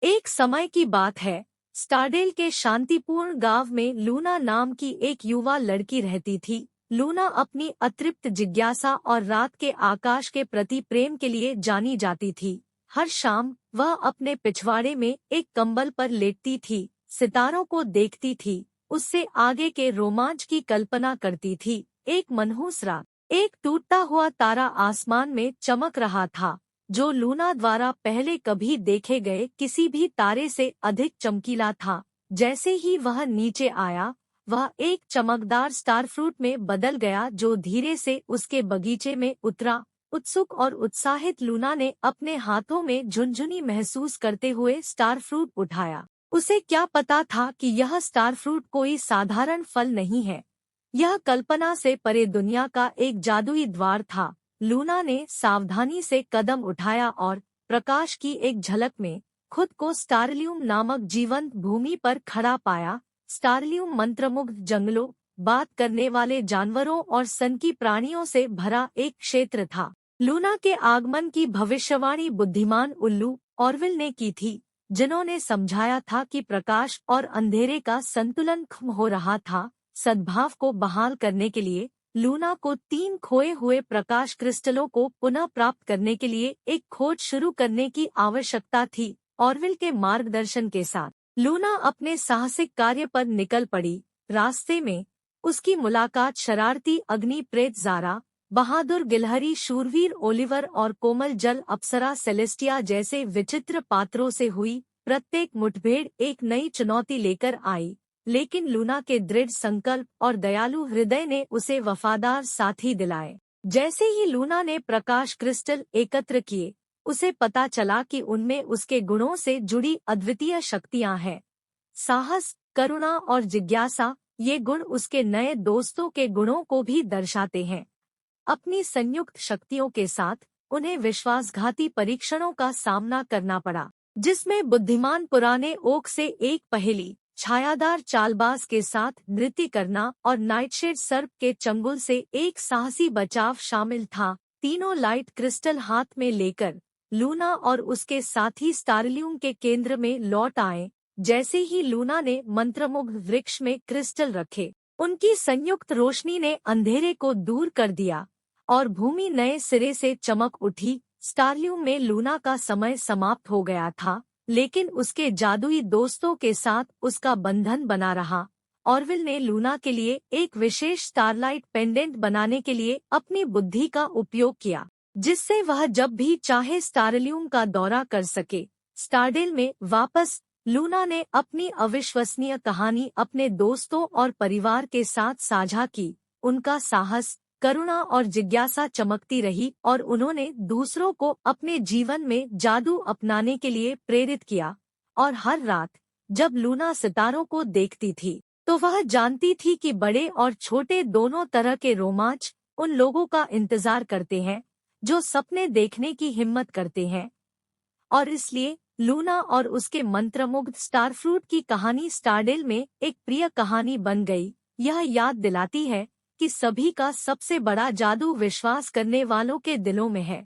एक समय की बात है। स्टारडेल के शांतिपूर्ण गांव में लूना नाम की एक युवा लड़की रहती थी। लूना अपनी अतृप्त जिज्ञासा और रात के आकाश के प्रति प्रेम के लिए जानी जाती थी। हर शाम वह अपने पिछवाड़े में एक कंबल पर लेटती थी, सितारों को देखती थी, उससे आगे के रोमांच की कल्पना करती थी। एक मनहूस रात, एक टूटता हुआ तारा आसमान में चमक रहा था, जो लूना द्वारा पहले कभी देखे गए किसी भी तारे से अधिक चमकीला था। जैसे ही वह नीचे आया, वह एक चमकदार स्टार फ्रूट में बदल गया जो धीरे से उसके बगीचे में उतरा। उत्सुक और उत्साहित लूना ने अपने हाथों में झुनझुनी महसूस करते हुए स्टार फ्रूट उठाया। उसे क्या पता था कि यह स्टार फ्रूट कोई साधारण फल नहीं है, यह कल्पना से परे दुनिया का एक जादुई द्वार था। लूना ने सावधानी से कदम उठाया और प्रकाश की एक झलक में खुद को स्टारलियम नामक जीवंत भूमि पर खड़ा पाया। स्टारलियम मंत्रमुग्ध जंगलों, बात करने वाले जानवरों और सनकी प्राणियों से भरा एक क्षेत्र था। लूना के आगमन की भविष्यवाणी बुद्धिमान उल्लू ऑरविल ने की थी, जिन्होंने समझाया था कि प्रकाश और अंधेरे का संतुलन खत्म हो रहा था। सद्भाव को बहाल करने के लिए लूना को 3 खोए हुए प्रकाश क्रिस्टलों को पुनः प्राप्त करने के लिए एक खोज शुरू करने की आवश्यकता थी। ऑरविल के मार्गदर्शन के साथ लूना अपने साहसिक कार्य पर निकल पड़ी। रास्ते में उसकी मुलाकात शरारती अग्नि प्रेत ज़ारा, बहादुर गिलहरी शूरवीर ओलिवर और कोमल जल अप्सरा सेलेस्टिया जैसे विचित्र पात्रों से हुई। प्रत्येक मुठभेड़ एक नई चुनौती लेकर आई, लेकिन लूना के दृढ़ संकल्प और दयालु हृदय ने उसे वफादार साथी दिलाए। जैसे ही लूना ने प्रकाश क्रिस्टल एकत्र किए, उसे पता चला कि उनमें उसके गुणों से जुड़ी अद्वितीय शक्तियां हैं। साहस, करुणा और जिज्ञासा, ये गुण उसके नए दोस्तों के गुणों को भी दर्शाते हैं। अपनी संयुक्त शक्तियों के साथ उन्हें विश्वासघाती परीक्षणों का सामना करना पड़ा, जिसमें बुद्धिमान पुराने ओक से एक पहेली, छायादार चालबाज के साथ नृत्य करना और नाइटशेड सर्प के चंगुल से एक साहसी बचाव शामिल था। तीनों लाइट क्रिस्टल हाथ में लेकर लूना और उसके साथी स्टारलियम के केंद्र में लौट आए। जैसे ही लूना ने मंत्रमुग्ध वृक्ष में क्रिस्टल रखे, उनकी संयुक्त रोशनी ने अंधेरे को दूर कर दिया और भूमि नए सिरे से चमक उठी। स्टारलियम में लूना का समय समाप्त हो गया था, लेकिन उसके जादुई दोस्तों के साथ उसका बंधन बना रहा। ऑरविल ने लूना के लिए एक विशेष स्टारलाइट पेंडेंट बनाने के लिए अपनी बुद्धि का उपयोग किया, जिससे वह जब भी चाहे स्टारलियम का दौरा कर सके। स्टारडेल में वापस लूना ने अपनी अविश्वसनीय कहानी अपने दोस्तों और परिवार के साथ साझा की। उनका साहस, करुणा और जिज्ञासा चमकती रही और उन्होंने दूसरों को अपने जीवन में जादू अपनाने के लिए प्रेरित किया। और हर रात जब लूना सितारों को देखती थी, तो वह जानती थी कि बड़े और छोटे दोनों तरह के रोमांच उन लोगों का इंतजार करते हैं जो सपने देखने की हिम्मत करते हैं। और इसलिए लूना और उसके मंत्रमुग्ध स्टार फ्रूट की कहानी स्टारडेल में एक प्रिय कहानी बन गई। यह याद दिलाती है कि सभी का सबसे बड़ा जादू विश्वास करने वालों के दिलों में है।